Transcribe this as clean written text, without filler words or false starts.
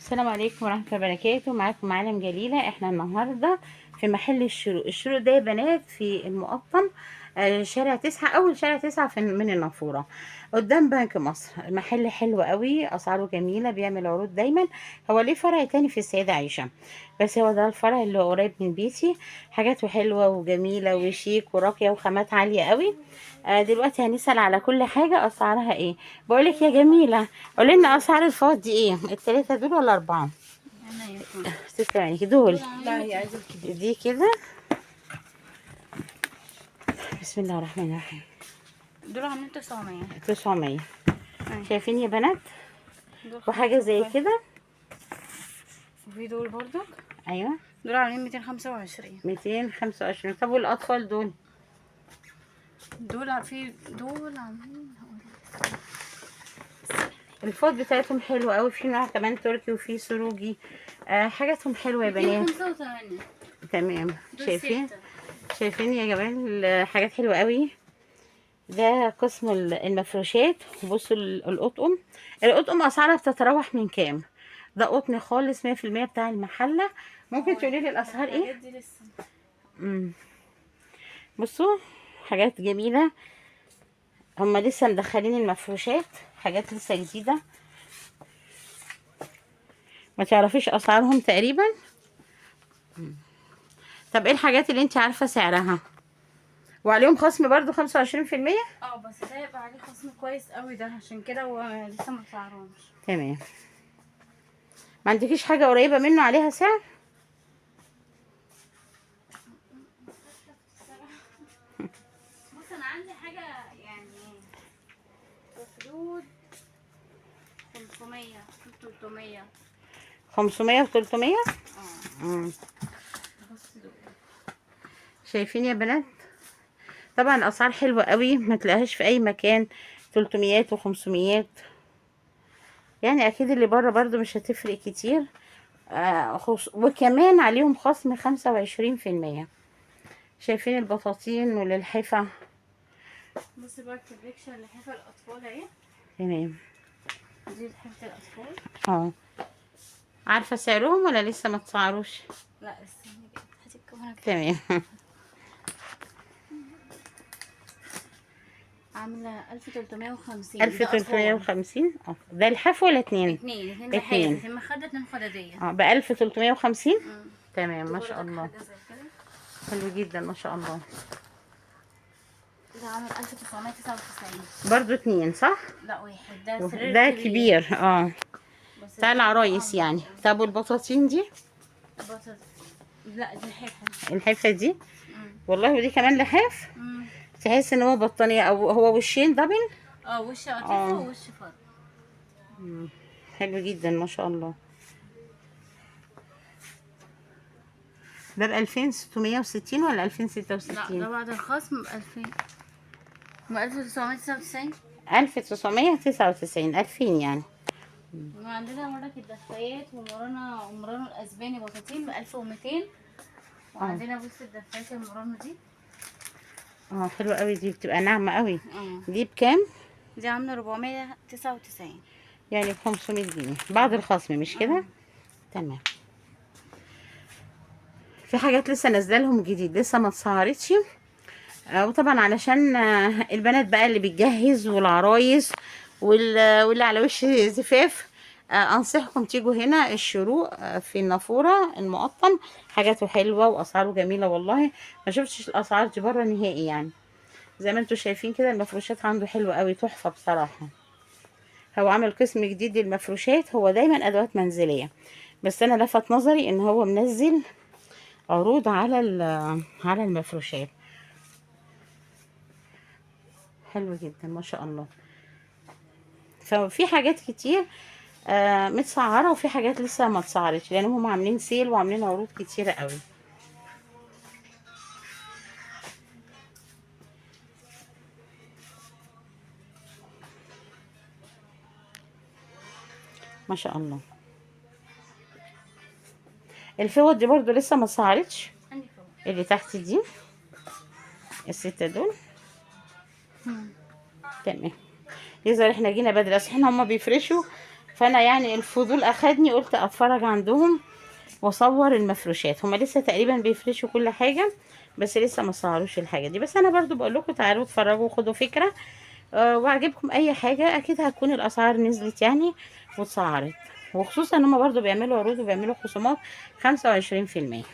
السلام عليكم ورحمة الله وبركاته. معاكم معلم جليلة. احنا النهاردة في محل الشروق. الشروق ده يا بنات في المقطم، شارع 9، اول شارع 9 من النافورة قدام بنك مصر. محل حلو قوي، اسعاره جميلة، بيعمل عروض دايما. هو ليه فرع تاني في السيدة عيشة، بس هو ده الفرع اللي قريب من بيتي. حاجاته حلوة وجميلة وشيك وراقية وخامات عالية قوي. دلوقتي هنسأل على كل حاجة اسعارها ايه. بقولك يا جميلة، قولي لنا اسعار الفوط دي ايه، التلاتة دول ولا اربعة؟ انا يا تسلمي دول. لا هي عايزه الكبير. دي كده. بسم الله الرحمن الرحيم. دول عاملين 900. 900. أيوة. شايفين يا بنات؟ دول وحاجة زي كده. وفي دول برضو، ايوه، دول عاملين 225. 225. طب والاطفال دول؟ دول عاملين الفوط بتاعتهم حلوة قوي، في نوع كمان تركي وفي سروجي. حاجاتهم حلوة يا بنات. 285. تمام. دول شايفين؟ 6. شايفين يا جماعة حاجات حلوة قوي. ده قسم المفروشات. بصوا القطقم اسعارها بتتراوح من كام. ده قطن خالص 100% بتاع المحله. ممكن تقولي لي الاسعار ايه؟ دي لسه. بصوا، حاجات جميله. هما لسه مدخلين المفروشات، حاجات لسه جديده. ما تعرفيش اسعارهم تقريبا؟ طب ايه الحاجات اللي انت عارفه سعرها وعليهم خصم برضو 25%؟ بس ده يبقى عليه خصم كويس قوي، ده عشان كده هو لسه ما سعرهمش. تمام. ما عندكيش حاجه قريبه منه عليها سعر؟ بص انا عندي حاجه يعني في حدود 500 300. 500 و 300. بص دول شايفين يا بنات؟ طبعا الاسعار حلوه قوي، ما تلاقيهاش في اي مكان. 300 و500. يعني اكيد اللي بره برضو مش هتفرق كتير. وكمان عليهم خصم 25%. شايفين البطاطين واللحفه؟ بص بقى الكوليكشن اللي حفل الاطفال اهي. تمام. دي لحفة الاطفال. اه، عارفه سعرهم ولا لسه ما تسعروش؟ لا استني كده، هاتي الكاميرا كده. تمام. عاملة 1350. 1350. ده الحاف ولا اتنين؟ اتنين اتنين. اتنين مخدة، اتنين خددية. ب 1350. تمام، ما شاء برضك الله. حاجة زي كده. حلو جدا ما شاء الله. ده عامل 1999. برضو اتنين صح؟ لا واحد، ده سرير ده كبير. كبير. بس بتاع ده العرايس يعني. طب والبطاطين دي؟ بطل. لا دي حفة. الحفة دي؟ والله. ودي كمان لحاف. امم تحس ان هو بطانية او هو وشين دبل. وش قطيفة ووش فرد. حلو جدا ما شاء الله. ده ب 2660 ولا 2066؟ لا ده بعد الخصم ب 2000. ب 1999. 1999. 2000 يعني. وعندنا مرات الدفايات ومرانو الاسباني بطاطين ب 1200. وعندنا بص الدفايات المرانو دي. حلوة قوي دي، بتبقى ناعمة قوي. اه دي بكام؟ دي عامله 499. يعني ب 500 جنيه بعد الخصم، مش كده؟ تمام. في حاجات لسه نازله لهم جديد، لسه ما اتسعرتش. وطبعا علشان البنات بقى اللي بتجهز والعرايس واللي على وش زفاف. انصحكم تيجوا هنا الشروق في النافوره المقطم. حاجاته حلوه واسعاره جميله والله. ما شفتش الاسعار دي بره نهائي يعني. زي ما انتم شايفين كده المفروشات عنده حلوه قوي، تحفه بصراحه. هو عمل قسم جديد للمفروشات. هو دايما ادوات منزليه، بس انا لفت نظري ان هو منزل عروض على المفروشات. حلو جدا ما شاء الله. ففي حاجات كتير متسعره، وفي حاجات لسه ما اتسعرتش لان هم عاملين سيل وعاملين عروض كتيره قوي. ما شاء الله. الفوط دي برضو لسه ما اتسعرتش. عندي فوق. اللي تحت دي الستة دول. تمام. يظهر احنا جينا بدري، اصل احنا هما بيفرشوا فانا يعني الفضول اخدني، قلت اتفرج عندهم واصور المفروشات. هما لسه تقريبا بيفرشوا كل حاجه، بس لسه ما صوروش الحاجه دي. بس انا برضو بقول لكم تعالوا اتفرجوا وخدوا فكره. وعجبكم اي حاجه اكيد هتكون الاسعار نزلت يعني واتسعرت. وخصوصا ان هما برضو بيعملوا عروض وبيعملوا خصومات 25%.